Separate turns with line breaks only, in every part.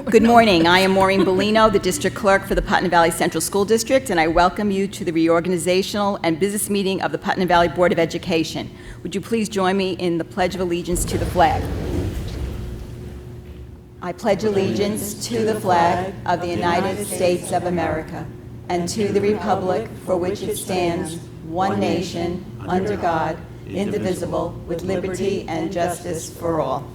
Good morning. I am Maureen Bellino, the District Clerk for the Putnam Valley Central School District, and I welcome you to the reorganizational and business meeting of the Putnam Valley Board of Education. Would you please join me in the Pledge of Allegiance to the flag? I pledge allegiance to the flag of the United States of America and to the republic for which it stands, one nation, under God, indivisible, with liberty and justice for all.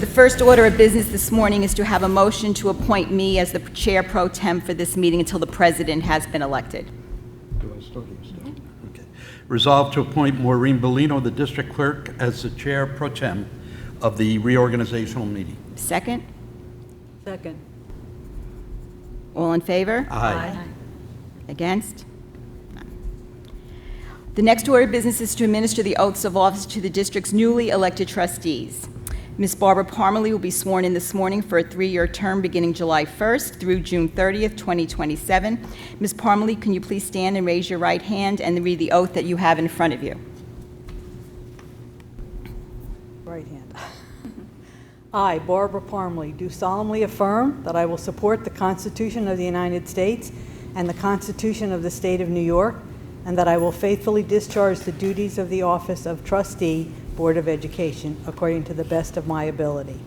The first order of business this morning is to have a motion to appoint me as the chair pro tem for this meeting until the president has been elected.
Do I start? Okay. Resolved to appoint Maureen Bellino, the district clerk, as the chair pro tem of the reorganizational meeting.
Second?
Second.
All in favor?
Aye.
Against? None. The next order of business is to administer the oaths of office to the district's newly elected trustees. Ms. Barbara Parmalee will be sworn in this morning for a 3-year term beginning July 1st through June 30th, 2027. Ms. Parmalee, can you please stand and raise your right hand and read the oath that you have in front of you?
Right hand. I, Barbara Parmalee, do solemnly affirm that I will support the Constitution of the United States and the Constitution of the State of New York, and that I will faithfully discharge the duties of the office of trustee, Board of Education, according to the best of my ability.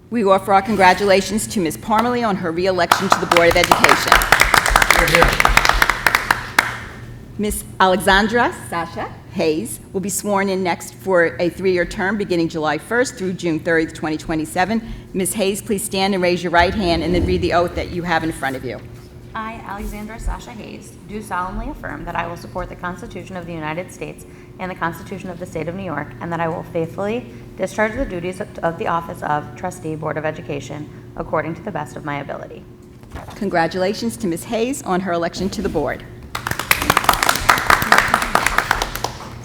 We offer our congratulations to Ms. Parmalee on her re-election to the Board of Education. Ms. Alexandra Sasha Hayes will be sworn in next for a 3-year term beginning July 1st through June 30th, 2027. Ms. Hayes, please stand and raise your right hand and then read the oath that you have in front of you.
I, Alexandra Sasha Hayes, do solemnly affirm that I will support the Constitution of the United States and the Constitution of the State of New York, and that I will faithfully discharge the duties of the office of Trustee, Board of Education, according to the best of my ability.
Congratulations to Ms. Hayes on her election to the board.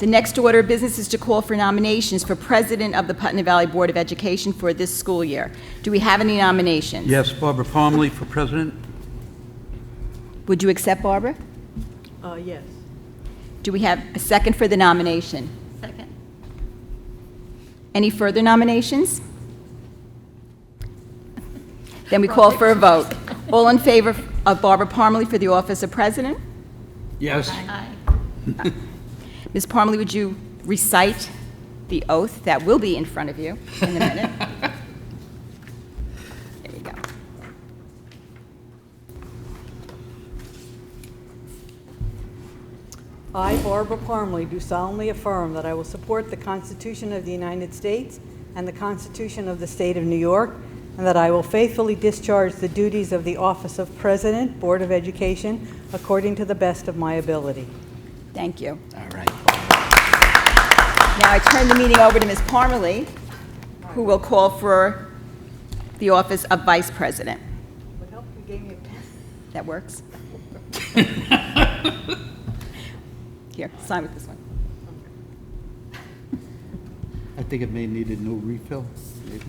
The next order of business is to call for nominations for President of the Putnam Valley Board of Education for this school year. Do we have any nominations?
Yes, Barbara Parmalee for president.
Would you accept, Barbara?
Yes.
Do we have a second for the nomination?
Second.
Any further nominations? Then we call for a vote. All in favor of Barbara Parmalee for the office of president?
Yes.
Aye.
Ms. Parmalee, would you recite the oath that will be in front of you in a minute? There you go.
I, Barbara Parmalee, do solemnly affirm that I will support the Constitution of the United States and the Constitution of the State of New York, and that I will faithfully discharge the duties of the office of President, Board of Education, according to the best of my ability.
Thank you.
All right.
Now I turn the meeting over to Ms. Parmalee, who will call for the office of vice president.
Would help if you gave me a pen.
That works? Here, sign with this one.
I think it may need a new refill, maybe.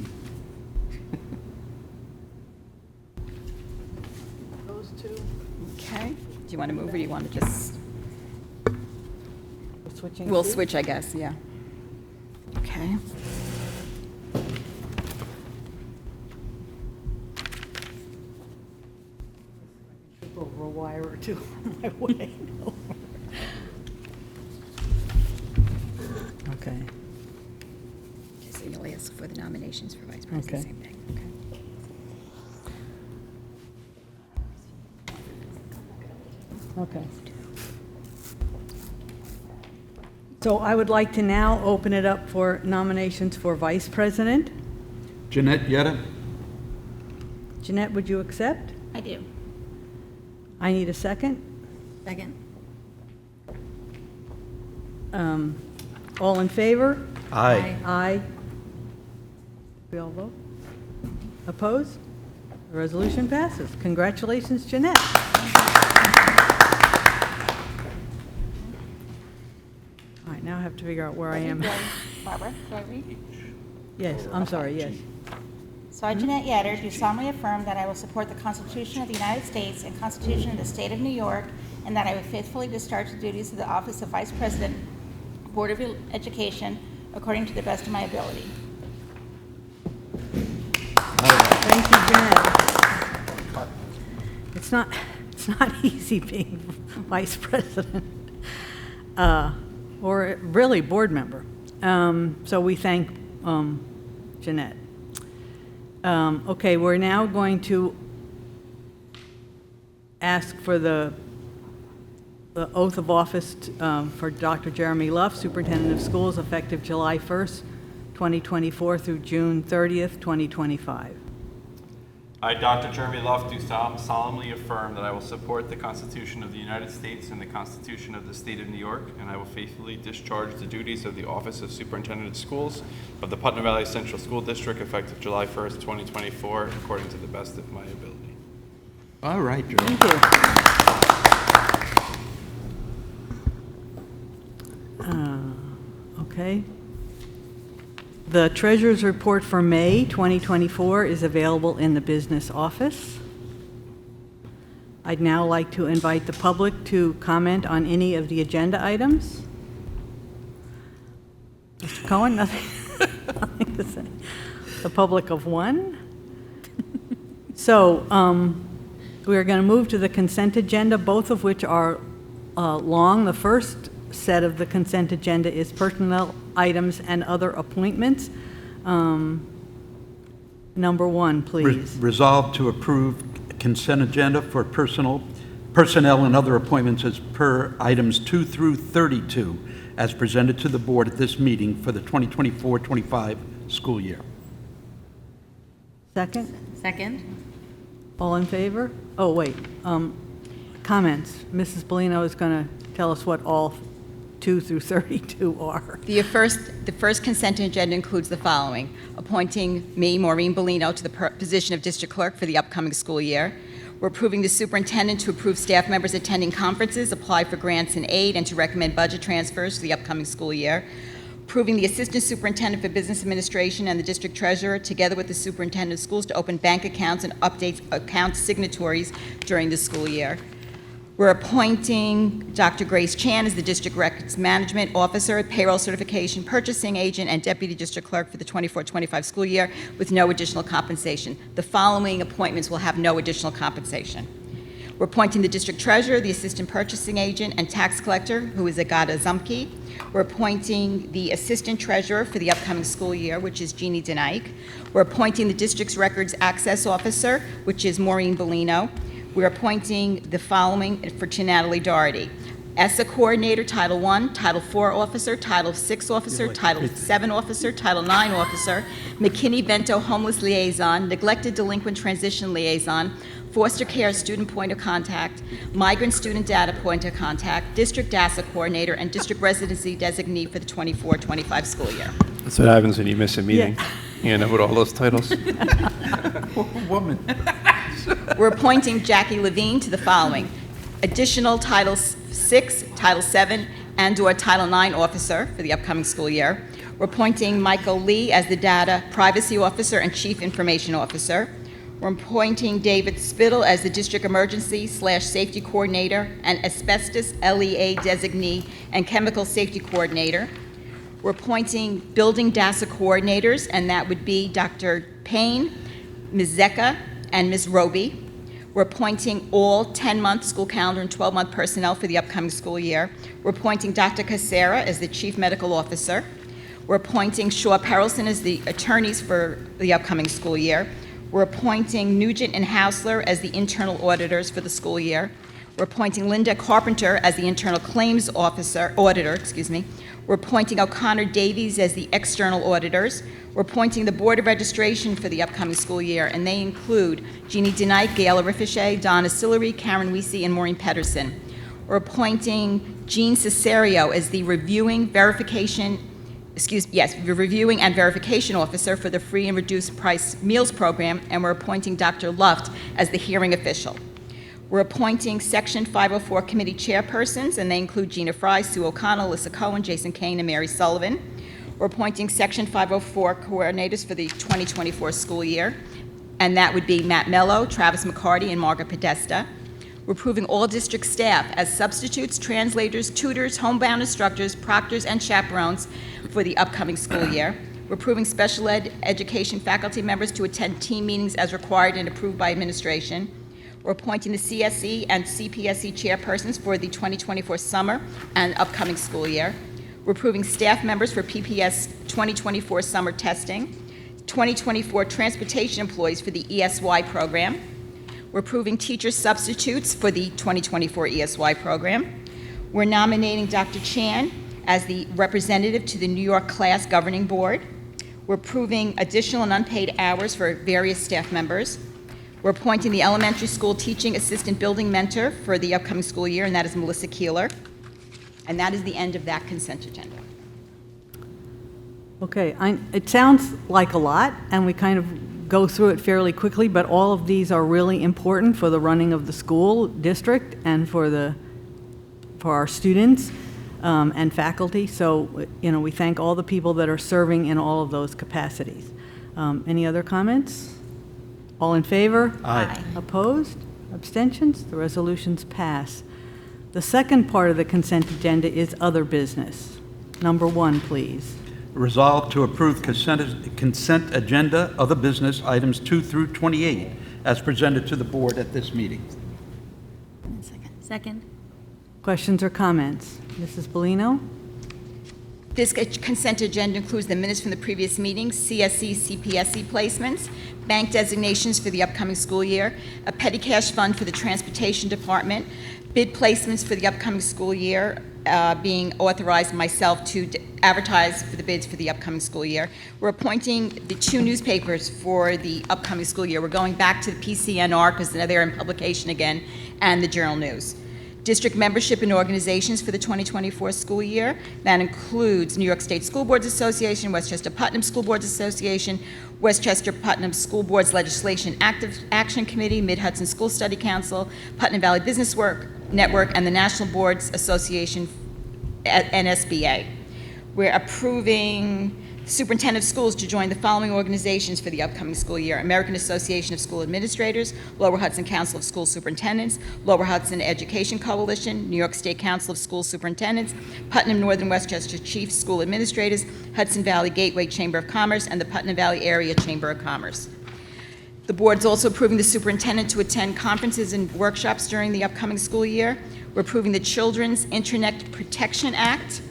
Those two.
Okay. Do you want to move or do you want to just?
We're switching.
We'll
seats?
switch, I guess, yeah. Okay.
Trip over a wire or two on my way. Okay.
So you'll ask for the nominations for vice president,
Okay.
same thing. Okay.
Okay. So I would like to now open it up for nominations for vice president.
Jeanette Yetta.
Jeanette, would you accept?
I do.
I need a second.
Second.
All in favor?
Aye.
Aye. We all vote? Opposed? The resolution passes. Congratulations, Jeanette. All right, now I have to figure out where I am.
Barbara, do I read?
Yes, I'm sorry, yes.
So I, Jeanette Yetter, do solemnly affirm that I will support the Constitution of the United States and Constitution of the State of New York, and that I will faithfully discharge the duties of the office of Vice President, Board of Education, according to the best of my ability.
Thank you, Jeanette. It's not easy being vice president, or really board member. So we thank Jeanette. Okay, we're now going to ask for the oath of office for Dr. Jeremy Luff, Superintendent of Schools, effective July 1st, 2024 through June 30th, 2025.
I, Dr. Jeremy Luff, do solemnly affirm that I will support the Constitution of the United States and the Constitution of the State of New York, and I will faithfully discharge the duties of the Office of Superintendent of Schools of the Putnam Valley Central School District effective July 1st, 2024, according to the best of my ability.
All right, Jeremy.
Thank you. Okay. The Treasurer's Report for May 2024 is available in the business office. I'd now like to invite the public to comment on any of the agenda items. Mr. Cohen, nothing to say. The public of one. So we are going to move to the consent agenda, both of which are long. The first set of the consent agenda is personnel items and other appointments. Number one, please.
Resolved to approve consent agenda for personnel and other appointments as per items 2 through 32, as presented to the board at this meeting for the 2024-25 school year.
Second?
Second.
All in favor? Oh, wait. Comments. Mrs. Bellino is going to tell us what all 2 through 32 are.
The first consent agenda includes the following: appointing me, Maureen Bellino, to the position of district clerk for the upcoming school year. We're approving the superintendent to approve staff members attending conferences, apply for grants and aid, and to recommend budget transfers for the upcoming school year. Approving the assistant superintendent for business administration and the district treasurer, together with the superintendent of schools, to open bank accounts and update account signatories during the school year. We're appointing Dr. Grace Chan as the District Records Management Officer, Payroll Certification Purchasing Agent, and Deputy District Clerk for the 24-25 school year with no additional compensation. The following appointments will have no additional compensation. We're appointing the District Treasurer, the Assistant Purchasing Agent, and Tax Collector, who is Agata Zumke. We're appointing the Assistant Treasurer for the upcoming school year, which is Jeannie Denike. We're appointing the District's Records Access Officer, which is Maureen Bellino. We're appointing the following for Natalie Doherty: ESSA Coordinator, Title I, Title IV Officer, Title VI Officer, Title VII Officer, Title IX Officer, McKinney-Vento Homeless Liaison, Neglected Delinquent Transition Liaison, Foster Care Student Point of Contact, Migrant Student Data Point of Contact, District DASA Coordinator, and District Residency Designee for the 24-25 school year.
That's what happens when you miss a meeting. You end up with all those titles.
Woman.
We're appointing Jackie Levine to the following: additional Title VI, Title VII, and/or Title IX Officer for the upcoming school year. We're appointing Michael Lee as the Data Privacy Officer and Chief Information Officer. We're appointing David Spittle as the District Emergency/Safety Coordinator and Asbestos LEA Designee and Chemical Safety Coordinator. We're appointing Building DASA Coordinators, and that would be Dr. Payne, Ms. Zecca, and Ms. Roby. We're appointing all 10-month school calendar and 12-month personnel for the upcoming school year. We're appointing Dr. Casera as the Chief Medical Officer. We're appointing Shaw Perelson as the attorneys for the upcoming school year. We're appointing Nugent and Hausler as the internal auditors for the school year. We're appointing Linda Carpenter as the internal claims auditor. We're appointing O'Connor Davies as the external auditors. We're appointing the Board of Registration for the upcoming school year, and they include Jeannie Denike, Gail Arifeshe, Donna Sillery, Karen Weesey, and Maureen Pedersen. We're appointing Jean Cesario as the reviewing and verification officer for the free and reduced price meals program, and we're appointing Dr. Luft as the hearing official. We're appointing Section 504 committee chairpersons, and they include Gina Fry, Sue O'Connell, Alyssa Cohen, Jason Kane, and Mary Sullivan. We're appointing Section 504 coordinators for the 2024 school year, and that would be Matt Mello, Travis McCarty, and Margaret Podesta. We're approving all district staff as substitutes, translators, tutors, homebound instructors, proctors, and chaperones for the upcoming school year. We're approving special ed education faculty members to attend team meetings as required and approved by administration. We're appointing the CSE and CPSE chairpersons for the 2024 summer and upcoming school year. We're approving staff members for PPS 2024 summer testing, 2024 transportation employees for the ESY program. We're approving teacher substitutes for the 2024 ESY program. We're nominating Dr. Chan as the representative to the New York Class Governing Board. We're approving additional and unpaid hours for various staff members. We're appointing the elementary school teaching assistant building mentor for the upcoming school year, and that is Melissa Keeler. And that is the end of that consent agenda.
Okay, it sounds like a lot, and we kind of go through it fairly quickly, but all of these are really important for the running of the school district and for our students and faculty. So, we thank all the people that are serving in all of those capacities. Any other comments? All in favor?
Aye.
Opposed? Abstentions? The resolutions pass. The second part of the consent agenda is other business. Number 1, please.
Resolved to approve consent agenda, other business items 2 through 28, as presented to the board at this meeting.
Second.
Questions or comments? Mrs. Bellino?
This consent agenda includes the minutes from the previous meeting, CSE, CPSE placements, bank designations for the upcoming school year, a petty cash fund for the transportation department, bid placements for the upcoming school year, being authorized myself to advertise for the bids for the upcoming school year. We're appointing the 2 newspapers for the upcoming school year. We're going back to the PCNR because they're in publication again, and the Journal News. District membership in organizations for the 2024 school year. That includes New York State School Boards Association, Westchester Putnam School Boards Association, Westchester Putnam School Boards Legislation Active Action Committee, Mid-Hudson School Study Council, Putnam Valley Business Network, and the National Boards Association, NSBA. We're approving superintendent of schools to join the following organizations for the upcoming school year: American Association of School Administrators, Lower Hudson Council of School Superintendents, Lower Hudson Education Coalition, New York State Council of School Superintendents, Putnam Northern Westchester Chief School Administrators, Hudson Valley Gateway Chamber of Commerce, and the Putnam Valley Area Chamber of Commerce. The board's also approving the superintendent to attend conferences and workshops during the upcoming school year. We're approving the Children's Internet Protection Act.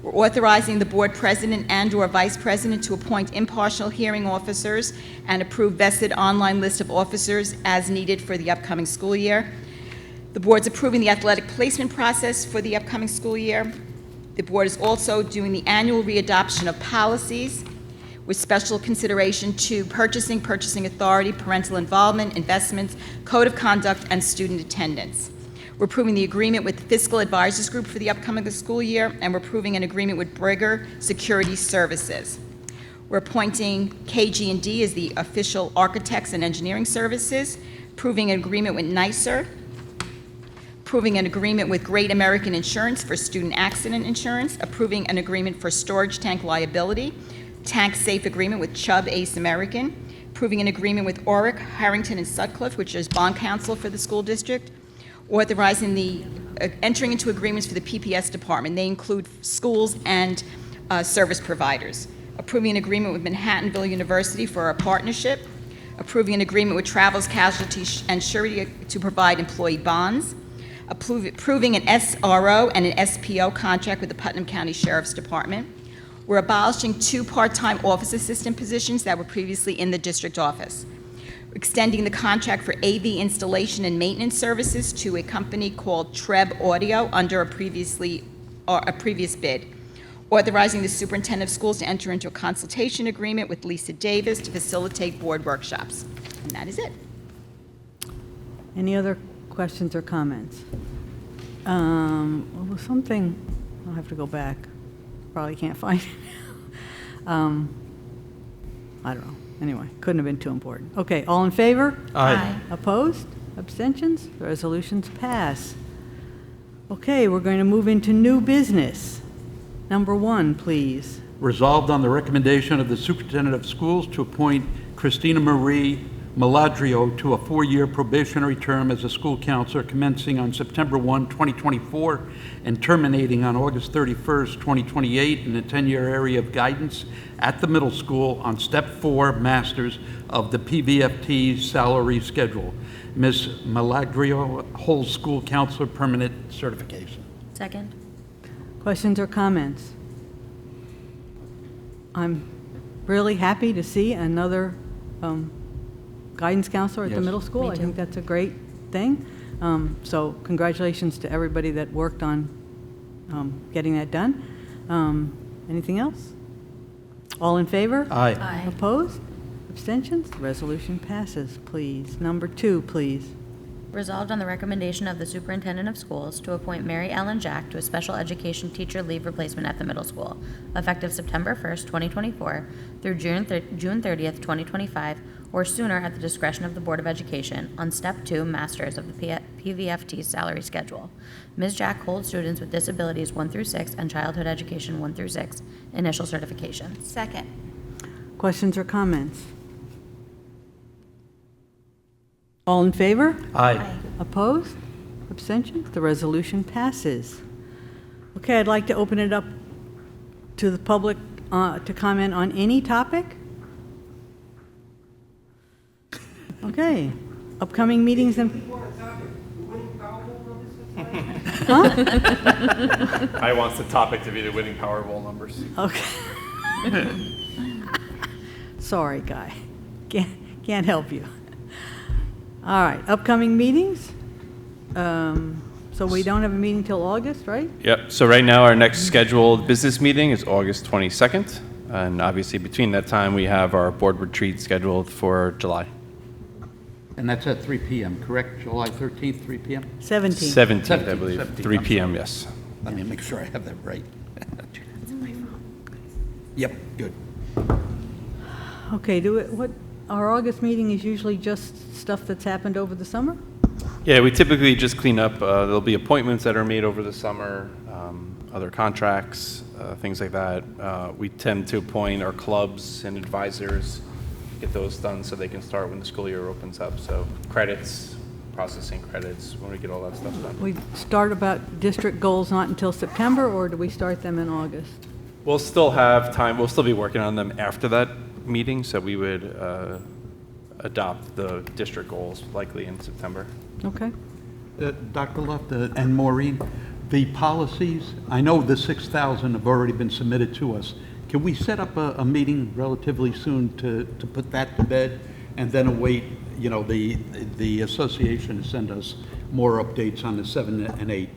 We're authorizing the board president and/or vice president to appoint impartial hearing officers and approve vested online list of officers as needed for the upcoming school year. The board's approving the athletic placement process for the upcoming school year. The board is also doing the annual readoption of policies with special consideration to purchasing authority, parental involvement, investments, code of conduct, and student attendance. We're approving the agreement with the Fiscal Advisors Group for the upcoming school year, and we're approving an agreement with Brigger Security Services. We're appointing KG&D as the official architects and engineering services, approving an agreement with NYSER, approving an agreement with Great American Insurance for student accident insurance, approving an agreement for storage tank liability, tank safe agreement with Chubb Ace American, approving an agreement with Oric, Harrington, and Sutcliffe, which is bond counsel for the school district, authorizing the entering into agreements for the PPS department. They include schools and service providers. Approving an agreement with Manhattanville University for a partnership. Approving an agreement with Travels Casualty and Surety to provide employee bonds. Approving an SRO and an SPO contract with the Putnam County Sheriff's Department. We're abolishing 2 part-time office assistant positions that were previously in the district office. Extending the contract for AV installation and maintenance services to a company called Treb Audio under a previous bid. Authorizing the superintendent of schools to enter into a consultation agreement with Lisa Davis to facilitate board workshops. And that is it.
Any other questions or comments? Well, something, I'll have to go back. Probably can't find it. I don't know. Anyway, couldn't have been too important. Okay, all in favor?
Aye.
Opposed? Abstentions? The resolutions pass. Okay, we're going to move into new business. Number 1, please.
Resolved on the recommendation of the superintendent of schools to appoint Christina Marie Maladrio to a 4-year probationary term as a school counselor commencing on September 1, 2024, and terminating on August 31st, 2028, in a 10-year area of guidance at the middle school on Step 4 Masters of the PVFT salary schedule. Ms. Maladrio holds school counselor permanent certification.
Second.
Questions or comments? I'm really happy to see another guidance counselor at the
Yes.
middle school.
Me
I
too.
think that's a great thing. So congratulations to everybody that worked on getting that done. Anything else? All in favor?
Aye.
Aye.
Opposed? Abstentions? Resolution passes, please. Number 2, please.
Resolved on the recommendation of the superintendent of schools to appoint Mary Ellen Jack to a special education teacher leave replacement at the middle school, effective September 1st, 2024 through June 30th, 2025, or sooner at the discretion of the Board of Education on Step 2 Masters of the PVFT salary schedule. Ms. Jack holds students with disabilities 1 through 6 and childhood education 1 through 6 initial certification.
Second.
Questions or comments? All in favor?
Aye.
Opposed? Abstentions? The resolution passes. Okay, I'd like to open it up to the public to comment on any topic. Okay, upcoming meetings and...
I wants the topic to be the winning Powerball numbers.
Okay. Sorry, Guy. Can't help you. All right, upcoming meetings. So we don't have a meeting till August, right?
Yep, so right now our next scheduled business meeting is August 22nd. And obviously between that time, we have our board retreat scheduled for July.
And that's at 3 p.m., correct? July 13th, 3 p.m.?
17.
17th, I believe,
17th,
3
I'm
p.m.,
sorry.
yes.
Let me make sure I have that right. Yep, good.
Okay, our August meeting is usually just stuff that's happened over the summer?
Yeah, we typically just clean up. There'll be appointments that are made over the summer, other contracts, things like that. We tend to appoint our clubs and advisors, get those done so they can start when the school year opens up. So credits, processing credits, when we get all that stuff done.
We start about district goals not until September, or do we start them in August?
We'll still have time. We'll still be working on them after that meeting, so we would adopt the district goals likely in September.
Okay.
Dr. Luft and Maureen, the policies, I know the 6,000 have already been submitted to us. Can we set up a meeting relatively soon to put that to bed and then await, the association to send us more updates on the 7 and 8?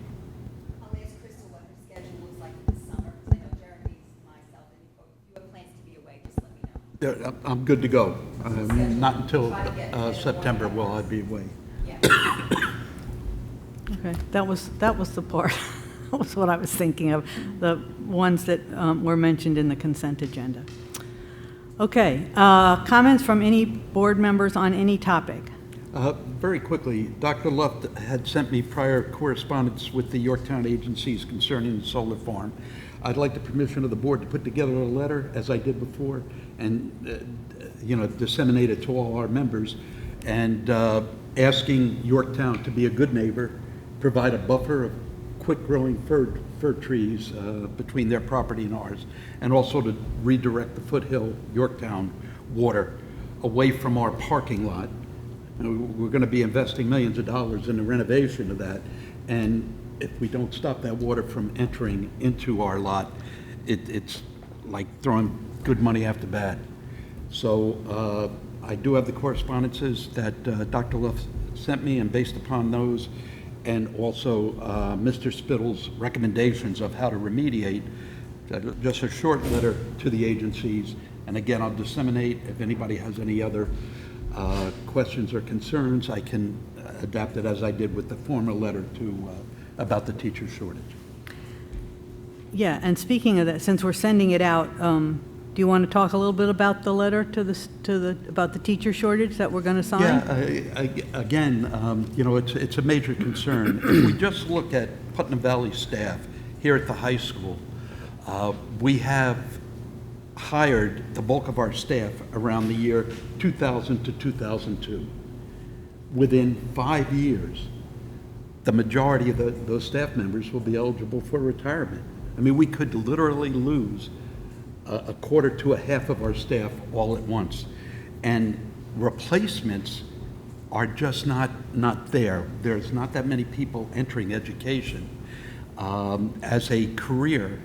I'll ask Crystal what her schedule looks like this summer, because I know Jeremy's, myself, and if you have plans to be away, just let me know.
I'm good to go. Not until September will I be away.
Okay, that was the part, that was what I was thinking of, the ones that were mentioned in the consent agenda. Okay, comments from any board members on any topic?
Very quickly, Dr. Luft had sent me prior correspondence with the Yorktown agencies concerning the solar farm. I'd like the permission of the board to put together a letter, as I did before, and disseminate it to all our members, and asking Yorktown to be a good neighbor, provide a buffer of quick-growing fir trees between their property and ours, and also to redirect the Foothill Yorktown water away from our parking lot. We're going to be investing millions of dollars in the renovation of that, and if we don't stop that water from entering into our lot, it's like throwing good money after bad. So I do have the correspondences that Dr. Luft sent me, and based upon those, and also Mr. Spittle's recommendations of how to remediate, just a short letter to the agencies. And again, I'll disseminate. If anybody has any other questions or concerns, I can adapt it as I did with the former letter to about the teacher shortage.
Yeah, and speaking of that, since we're sending it out, do you want to talk a little bit about the letter about the teacher shortage that we're going to sign?
Yeah, again, it's a major concern. If we just look at Putnam Valley staff here at the high school, we have hired the bulk of our staff around the year 2000 to 2002. Within 5 years, the majority of those staff members will be eligible for retirement. I mean, we could literally lose a quarter to a half of our staff all at once. And replacements are just not there. There's not that many people entering education as a career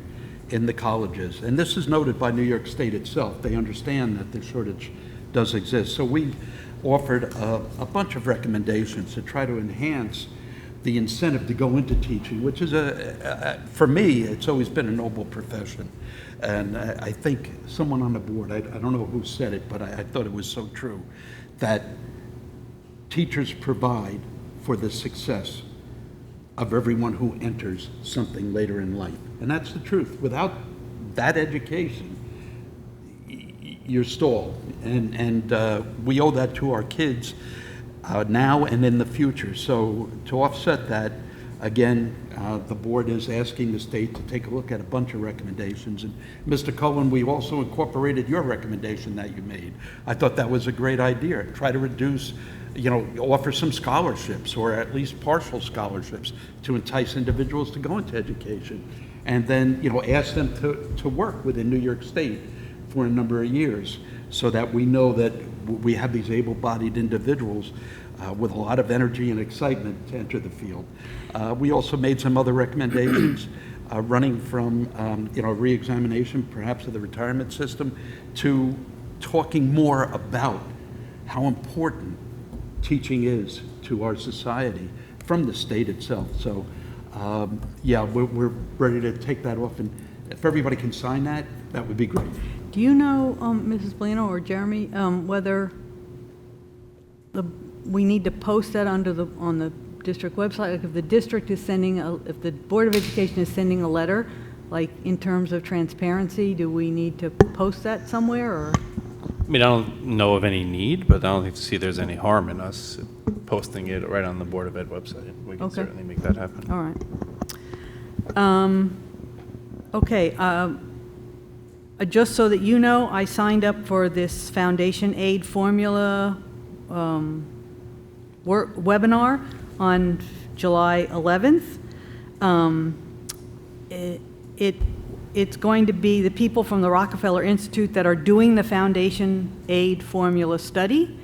in the colleges. And this is noted by New York State itself. They understand that the shortage does exist. So we offered a bunch of recommendations to try to enhance the incentive to go into teaching, which is for me, it's always been a noble profession. And I think someone on the board, I don't know who said it, but I thought it was so true, that teachers provide for the success of everyone who enters something later in life. And that's the truth. Without that education, you're stalled. And we owe that to our kids now and in the future. So to offset that, again, the board is asking the state to take a look at a bunch of recommendations. And Mr. Cohen, we also incorporated your recommendation that you made. I thought that was a great idea. Try to reduce, offer some scholarships, or at least partial scholarships, to entice individuals to go into education. And then, ask them to work within New York State for a number of years, so that we know that we have these able-bodied individuals with a lot of energy and excitement to enter the field. We also made some other recommendations, running from re-examination perhaps of the retirement system to talking more about how important teaching is to our society from the state itself. So we're ready to take that off, and if everybody can sign that, that would be great.
Do you know, Mrs. Bolino or Jeremy, whether we need to post that on the district website? Like if the district is if the Board of Education is sending a letter, like in terms of transparency, do we need to post that somewhere, or?
I mean, I don't know of any need, but I don't see there's any harm in us posting it right on the Board of Ed website. We can certainly make that happen.
All right. Okay. Just so that you know, I signed up for this foundation aid formula webinar on July 11th. It's going to be the people from the Rockefeller Institute that are doing the foundation aid formula study.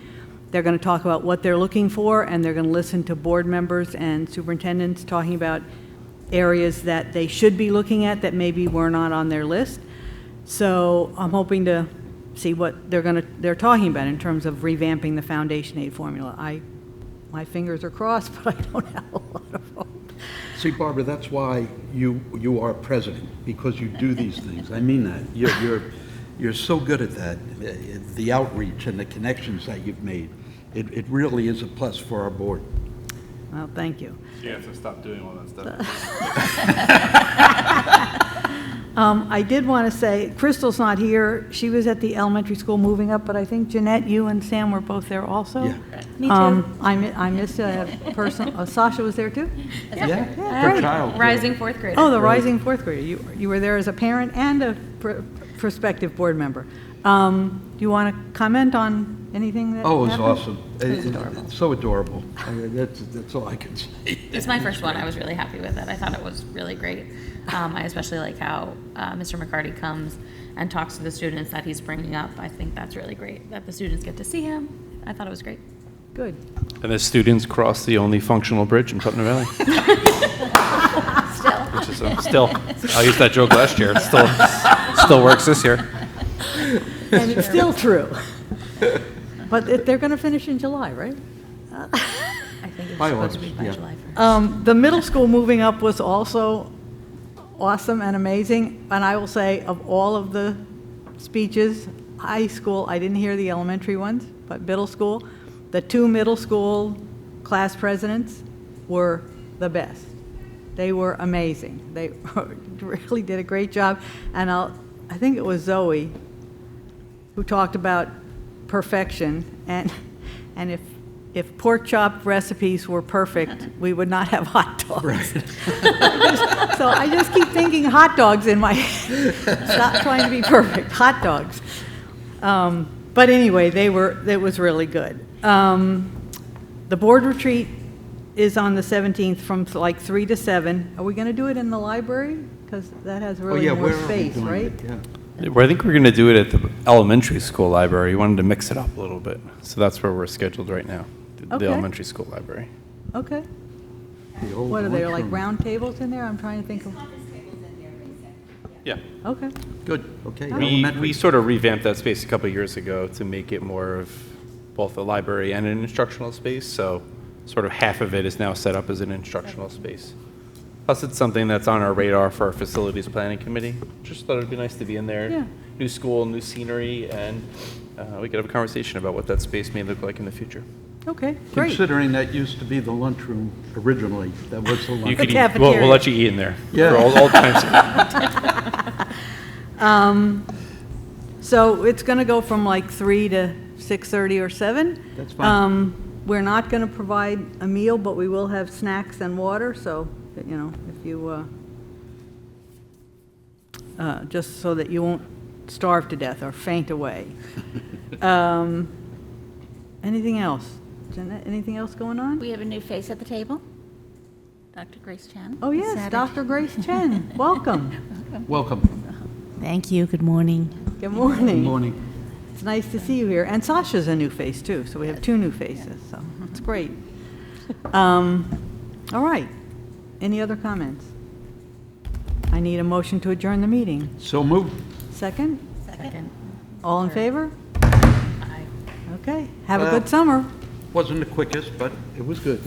They're going to talk about what they're looking for, and they're going to listen to board members and superintendents talking about areas that they should be looking at that maybe were not on their list. So I'm hoping to see what they're talking about in terms of revamping the foundation aid formula. My fingers are crossed, but I don't have a lot of hope.
See, Barbara, that's why you are president, because you do these things. I mean that. You're so good at that. The outreach and the connections that you've made. It really is a plus for our board.
Well, thank you.
You have to stop doing all that stuff.
I did want to say, Crystal's not here. She was at the elementary school moving up, but I think Jeanette, you and Sam were both there also.
Yeah.
Me too.
I missed a person. Sasha was there too?
Yeah,
great.
her child.
Rising fourth grader.
Oh, the rising fourth grader. You were there as a parent and a prospective board member. Do you want to comment on anything that
Oh, it was
happened?
awesome.
was adorable.
It's so adorable. That's all I can say.
It's my first one. I was really happy with it. I thought it was really great. I especially like how Mr. McCarty comes and talks to the students that he's bringing up. I think that's really great, that the students get to see him. I thought it was great.
Good.
And the students cross the only functional bridge in Putnam Valley.
Still.
Which is still, I used that joke last year. It still works this year.
And it's still true. But they're going to finish in July, right?
I think it's
By
supposed to be
August,
by
yeah.
July 1st.
The middle school moving up was also awesome and amazing. And I will say, of all of the speeches, high school, I didn't hear the elementary ones, but middle school, the two middle school class presidents were the best. They were amazing. They really did a great job. And I think it was Zoe who talked about perfection, and if if pork chop recipes were perfect, we would not have hot dogs. So I just keep thinking hot dogs in my head. Stop trying to be perfect, hot dogs. But anyway, it was really good. The board retreat is on the 17th from like 3 to 7. Are we going to do it in the library? Because that has really more
where are we
space,
doing
right?
it? Yeah.
Well, I think we're going to do it at the elementary school library. We wanted to mix it up a little bit. So that's where we're scheduled right now, the
Okay.
elementary school library.
Okay.
The old
What are there, like
lunchroom.
round tables in there? I'm trying to think of,
Yeah.
okay.
Good, okay.
We
Elementary.
sort of revamped that space a couple of years ago to make it more of both a library and an instructional space. So sort of half of it is now set up as an instructional space. Plus, it's something that's on our radar for our facilities planning committee. Just thought it'd be nice to be in there.
Yeah.
New school, new scenery, and we could have a conversation about what that space may look like in the future.
Okay, great.
Considering that used to be the lunchroom originally, that was the
You
lunchroom.
could eat,
cafeteria.
we'll let you eat in there.
Yeah.
For all times.
So it's going to go from like 3 to 6:30 or 7.
That's fine.
We're not going to provide a meal, but we will have snacks and water, so, you know, if you, just so that you won't starve to death or faint away. Anything else? Jeanette, anything else going on?
We have a new face at the table, Dr. Grace Chan.
Oh, yes,
Saturday.
Dr. Grace Chen, welcome.
Welcome.
Thank you. Good morning.
Good morning.
Good morning.
It's nice to see you here. And Sasha's a new face, too, so we have 2 new faces, so it's great. All right. Any other comments? I need a motion to adjourn the meeting.
So moved.
Second?
Second.
All in favor? Aye. Okay. Have a
Well-
good summer.
Wasn't the quickest, but it was good.